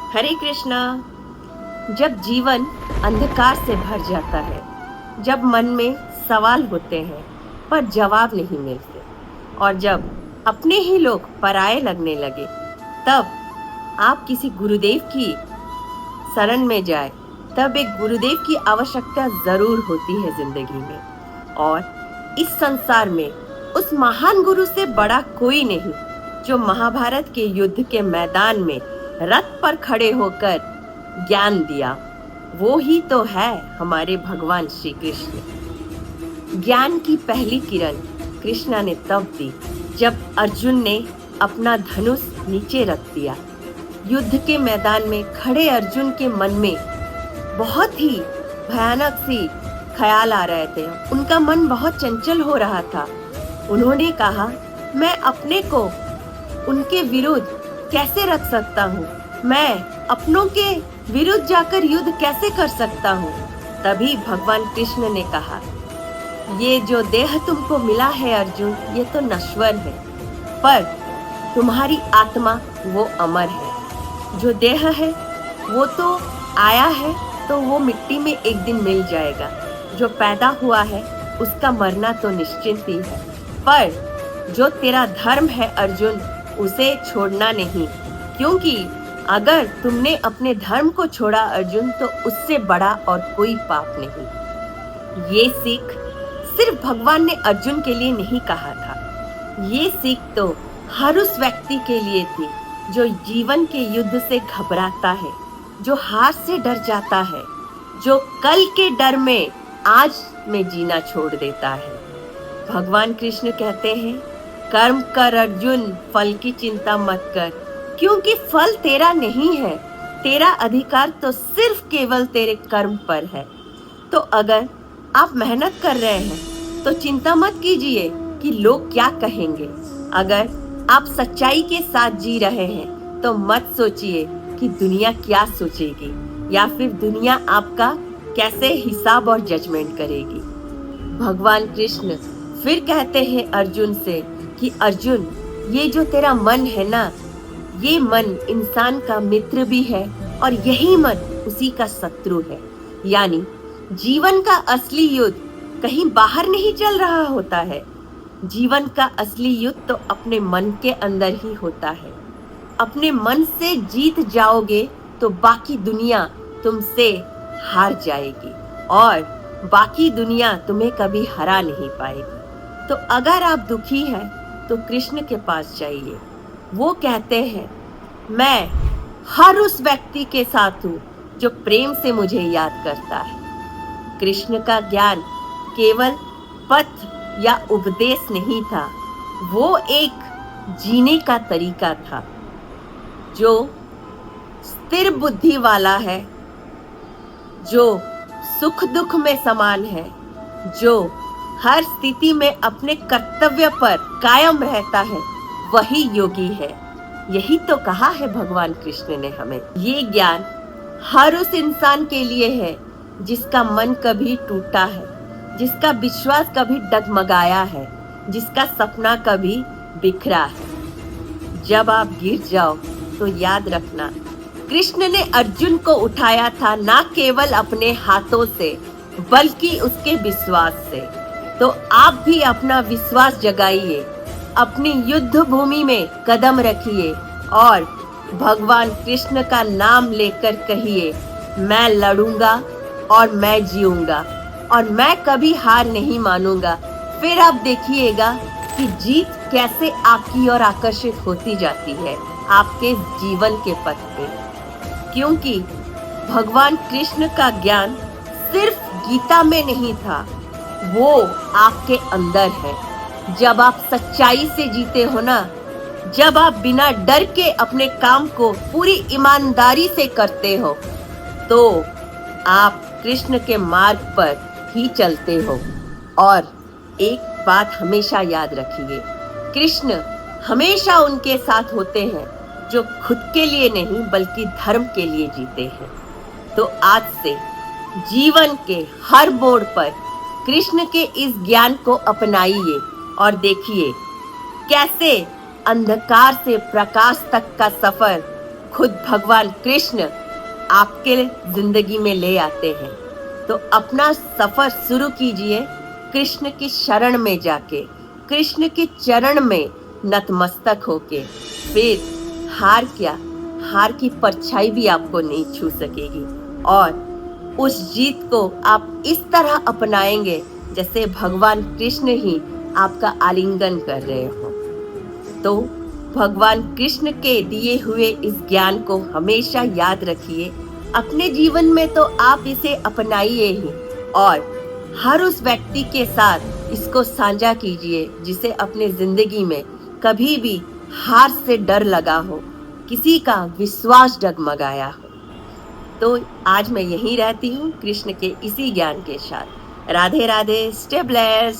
हरे कृष्णा। जब जीवन अंधकार से भर जाता है, जब मन में सवाल होते हैं पर जवाब नहीं मिलते, और जब अपने ही लोग पराये लगने लगे, तब आप किसी गुरुदेव की शरण में जाए। तब एक गुरुदेव की आवश्यकता जरूर होती है जिंदगी में। और इस संसार में उस महान गुरु से बड़ा कोई नहीं, जो महाभारत के युद्ध के मैदान में रथ पर खड़े होकर ज्ञान दिया। वो ही तो है हमारे भगवान श्री कृष्ण। ज्ञान की पहली किरण कृष्णा ने तब दी जब अर्जुन ने अपना धनुष नीचे रख दिया। युद्ध के मैदान में खड़े अर्जुन के मन में बहुत ही भयानक सी ख्याल आ रहे थे। उनका मन बहुत चंचल हो रहा था। उन्होंने कहा, मैं अपने को उनके विरुद्ध कैसे रख सकता हूँ? मैं अपनों के विरुद्ध जाकर युद्ध कैसे कर सकता हूँ? तभी भगवान कृष्ण ने कहा, ये जो देह तुमको मिला है अर्जुन, ये तो नश्वर है, पर तुम्हारी आत्मा वो अमर है। जो देह है वो तो आया है, तो वो मिट्टी में एक दिन मिल जाएगा। जो पैदा हुआ है उसका मरना तो निश्चित ही है, पर जो तेरा धर्म है अर्जुन, उसे छोड़ना नहीं, क्योंकि अगर तुमने अपने धर्म को छोड़ा अर्जुन, तो उससे बड़ा और कोई पाप नहीं। ये सीख सिर्फ भगवान ने अर्जुन के लिए नहीं कहा था। ये सीख तो हर उस व्यक्ति के लिए थी जो जीवन के युद्ध से घबराता है, जो हार से डर जाता है, जो कल के डर में आज में जीना छोड़ देता है। भगवान कृष्ण कहते हैं, कर्म कर अर्जुन, फल की चिंता मत कर, क्योंकि फल तेरा नहीं है। तेरा अधिकार तो सिर्फ केवल तेरे कर्म पर है। तो अगर आप मेहनत कर रहे हैं तो चिंता मत कीजिए कि लोग क्या कहेंगे। अगर आप सच्चाई के साथ जी रहे हैं तो मत सोचिए कि दुनिया क्या सोचेगी, या फिर दुनिया आपका कैसे हिसाब और जजमेंट करेगी। भगवान कृष्ण फिर कहते हैं अर्जुन से कि अर्जुन, ये जो तेरा मन है ना, ये मन इंसान का मित्र भी है और यही मन उसी का शत्रु है। यानी जीवन का असली युद्ध कहीं बाहर नहीं चल रहा होता है। जीवन का असली युद्ध तो अपने मन के अंदर ही होता है। अपने मन से जीत जाओगे तो बाकी दुनिया तुमसे हार जाएगी और बाकी दुनिया तुम्हें कभी हरा नहीं पाएगी। तो अगर आप दुखी हैं तो कृष्ण के पास जाइए। वो कहते हैं, मैं हर उस व्यक्ति के साथ हूँ जो प्रेम से मुझे याद करता है। कृष्ण का ज्ञान केवल पथ या उपदेश नहीं था, वो एक जीने का तरीका था। जो स्थिर बुद्धि वाला है, जो सुख दुख में समान है, जो हर स्थिति में अपने कर्तव्य पर कायम रहता है, वही योगी है। यही तो कहा है भगवान कृष्ण ने हमें। ये ज्ञान हर उस इंसान के लिए है जिसका मन कभी टूटा है, जिसका विश्वास कभी डगमगाया है, जिसका सपना कभी बिखरा है। जब आप गिर जाओ तो याद रखना, कृष्ण ने अर्जुन को उठाया था ना केवल अपने हाथों से, बल्कि उसके विश्वास से। तो आप भी अपना विश्वास जगाइए, अपनी युद्ध भूमि में कदम रखिए और भगवान कृष्ण का नाम लेकर कहिए, मैं लड़ूंगा और मैं जीऊंगा और मैं कभी हार नहीं मानूंगा। फिर आप देखिएगा कि जीत कैसे आपकी ओर आकर्षित होती जाती है आपके जीवन के पथ पे। क्योंकि भगवान कृष्ण का ज्ञान सिर्फ गीता में नहीं था, वो आपके अंदर है। जब आप सच्चाई से जीते हो ना, जब आप बिना डर के अपने काम को पूरी ईमानदारी से करते हो, तो आप कृष्ण के मार्ग पर ही चलते हो। और एक बात हमेशा याद रखिए, कृष्ण हमेशा उनके साथ होते हैं जो खुद के लिए नहीं बल्कि धर्म के लिए जीते हैं। तो आज से जीवन के हर मोड़ पर कृष्ण के इस ज्ञान को अपनाइए और देखिए कैसे अंधकार से प्रकाश तक का सफर खुद भगवान कृष्ण आपके जिंदगी में ले आते हैं। तो अपना सफर शुरू कीजिए कृष्ण की शरण में जाके, कृष्ण के चरण में नतमस्तक होके। फिर हार क्या, हार की परछाई भी आपको नहीं छू सकेगी और उस जीत को आप इस तरह अपनाएंगे जैसे भगवान कृष्ण ही आपका आलिंगन कर रहे हो। तो भगवान कृष्ण के दिए हुए इस ज्ञान को हमेशा याद रखिए, अपने जीवन में तो आप इसे अपनाइए ही और हर उस व्यक्ति के साथ इसको साझा कीजिए जिसे अपने जिंदगी में कभी भी हार से डर लगा हो, किसी का विश्वास डगमगाया हो। तो आज मैं यहीं रहती हूँ कृष्ण के इसी ज्ञान के साथ। Radhe Radhe, stay blessed.